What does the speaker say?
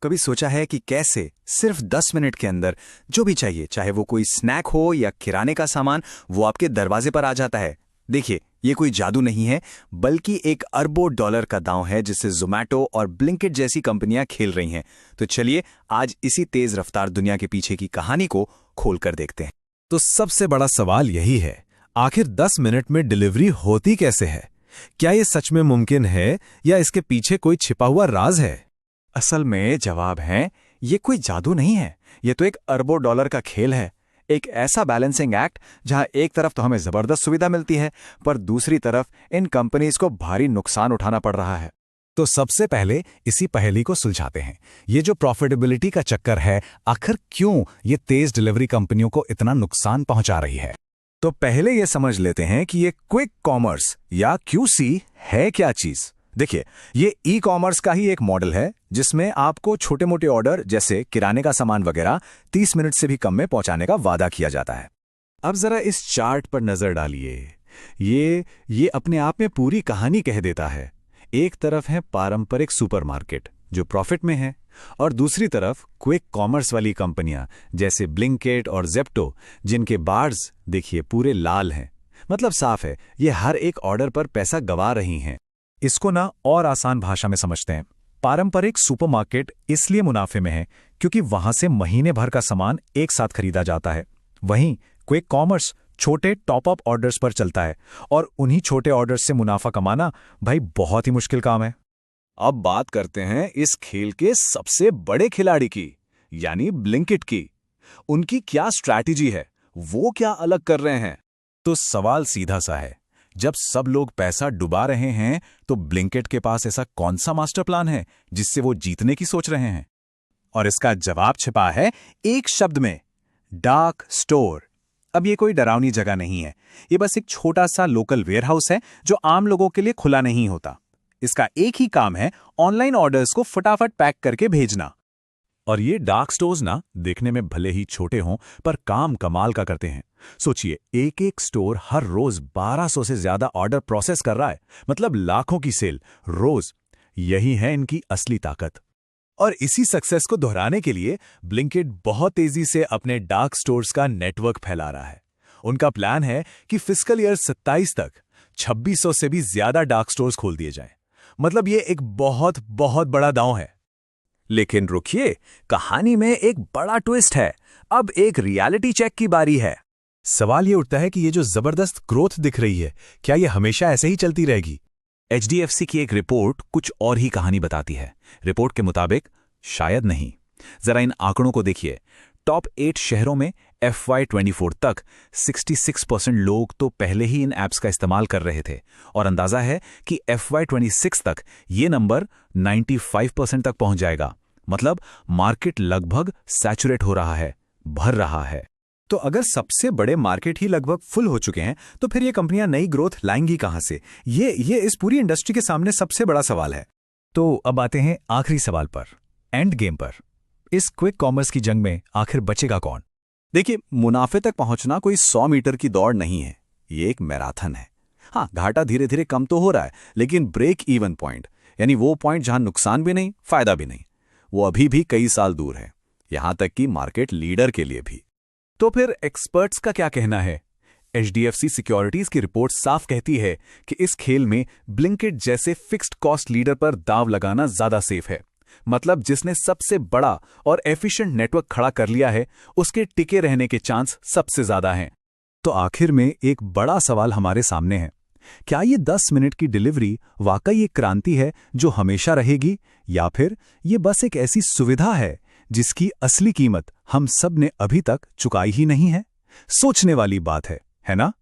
कभी सोचा है कि कैसे सिर्फ 10 मिनट के अंदर जो भी चाहिए, चाहे वो कोई स्नैक हो या किराने का सामान, वो आपके दरवाजे पर आ जाता है। देखिए, ये कोई जादू नहीं है, बल्कि एक अरबों डॉलर का दांव है जिससे ज़ोमैटो और ब्लिंकिट जैसी कंपनियां खेल रही हैं। तो चलिए आज इसी तेज रफ्तार दुनिया के पीछे की कहानी को खोल कर देखते हैं। तो सबसे बड़ा सवाल यही है, आखिर 10 मिनट में डिलीवरी होती कैसे है? क्या ये सच में मुमकिन है या इसके पीछे कोई छिपा हुआ राज है? असल में जवाब है, ये कोई जादू नहीं है, ये तो एक अरबों डॉलर का खेल है। एक ऐसा बैलेंसिंग एक्ट जहां एक तरफ तो हमें जबरदस्त सुविधा मिलती है, पर दूसरी तरफ इन कंपनीज को भारी नुकसान उठाना पड़ रहा है। तो सबसे पहले इसी पहेली को सुलझाते हैं। ये जो प्रॉफिटेबिलिटी का चक्कर है, आखिर क्यों ये तेज डिलीवरी कंपनियों को इतना नुकसान पहुंचा रही है? तो पहले ये समझ लेते हैं कि ये क्विक कॉमर्स या क्यूसी है क्या चीज। देखिए, ये ई कॉमर्स का ही एक मॉडल है जिसमें आपको छोटे मोटे ऑर्डर जैसे किराने का सामान वगैरह 30 मिनट से भी कम में पहुंचाने का वादा किया जाता है। अब जरा इस चार्ट पर नजर डालिए। ये अपने आप में पूरी कहानी कह देता है। एक तरफ है पारंपरिक सुपरमार्केट जो प्रॉफिट में है, और दूसरी तरफ क्विक कॉमर्स वाली कंपनियां जैसे ब्लिंकिट और ज़ेप्टो, जिनके बार्स देखिए पूरे लाल हैं। मतलब साफ है, ये हर एक ऑर्डर पर पैसा गवा रही हैं। इसको ना और आसान भाषा में समझते हैं। पारंपरिक सुपरमार्केट इसलिए मुनाफे में है क्योंकि वहां से महीने भर का सामान एक साथ खरीदा जाता है। वहीं क्विक कॉमर्स छोटे टॉप अप ऑर्डर्स पर चलता है, और उन्हीं छोटे ऑर्डर्स से मुनाफा कमाना भाई बहुत ही मुश्किल काम है। अब बात करते हैं इस खेल के सबसे बड़े खिलाड़ी की, यानी ब्लिंकिट की। उनकी क्या स्ट्रैटेजी है, वो क्या अलग कर रहे हैं? तो सवाल सीधा सा है, जब सब लोग पैसा डुबा रहे हैं तो ब्लिंकिट के पास ऐसा कौन सा मास्टर प्लान है जिससे वो जीतने की सोच रहे हैं? और इसका जवाब छिपा है एक शब्द में, डार्क स्टोर। अब ये कोई डरावनी जगह नहीं है, ये बस एक छोटा सा लोकल वेयरहाउस है जो आम लोगों के लिए खुला नहीं होता। इसका एक ही काम है, ऑनलाइन ऑर्डर्स को फटाफट पैक करके भेजना। और ये डार्क स्टोर्स ना देखने में भले ही छोटे हों, पर काम कमाल का करते हैं। सोचिए, एक एक स्टोर हर रोज 1200 से ज्यादा ऑर्डर प्रोसेस कर रहा है, मतलब लाखों की सेल रोज। यही है इनकी असली ताकत। और इसी सक्सेस को दोहराने के लिए ब्लिंकिट बहुत तेजी से अपने डार्क स्टोर्स का नेटवर्क फैला रहा है। उनका प्लान है कि फिस्कल ईयर 27 तक 2600 से भी ज्यादा डार्क स्टोर्स खोल दिए जाएं। मतलब ये एक बहुत बहुत बड़ा दांव है। लेकिन रुकिए, कहानी में एक बड़ा ट्विस्ट है। अब एक रियलिटी चेक की बारी है। सवाल ये उठता है कि ये जो जबरदस्त ग्रोथ दिख रही है, क्या ये हमेशा ऐसे ही चलती रहेगी? HDFC की एक रिपोर्ट कुछ और ही कहानी बताती है। रिपोर्ट के मुताबिक शायद नहीं। जरा इन आंकड़ों को देखिए। टॉप 8 शहरों में FY24 तक 66% लोग तो पहले ही इन ऐप्स का इस्तेमाल कर रहे थे, और अंदाजा है कि FY26 तक ये नंबर 95% तक पहुंच जाएगा। मतलब मार्केट लगभग सैचुरेट हो रहा है, भर रहा है। तो अगर सबसे बड़े मार्केट ही लगभग फुल हो चुके हैं, तो फिर ये कंपनियां नई ग्रोथ लाएंगी कहां से? ये इस पूरी इंडस्ट्री के सामने सबसे बड़ा सवाल है। तो अब आते हैं आखिरी सवाल पर, एंड गेम पर। इस क्विक कॉमर्स की जंग में आखिर बचेगा कौन? देखिए, मुनाफे तक पहुंचना कोई 100 मीटर की दौड़ नहीं है, ये एक मैराथन है। हाँ, घाटा धीरे धीरे कम तो हो रहा है, लेकिन ब्रेक इवन पॉइंट, यानी वो पॉइंट जहां नुकसान भी नहीं फायदा भी नहीं, वो अभी भी कई साल दूर है, यहां तक कि मार्केट लीडर के लिए भी। तो फिर एक्सपर्ट्स का क्या कहना है? HDFC सिक्योरिटीज की रिपोर्ट साफ कहती है कि इस खेल में ब्लिंकिट जैसे फिक्स्ड कॉस्ट लीडर पर दांव लगाना ज्यादा सेफ है। मतलब जिसने सबसे बड़ा और एफिशिएंट नेटवर्क खड़ा कर लिया है, उसके टिके रहने के चांस सबसे ज्यादा हैं। तो आखिर में एक बड़ा सवाल हमारे सामने है, क्या ये 10 मिनट की डिलीवरी वाकई एक क्रांति है जो हमेशा रहेगी, या फिर ये बस एक ऐसी सुविधा है जिसकी असली कीमत हम सब ने अभी तक चुकाई ही नहीं है? सोचने वाली बात है ना?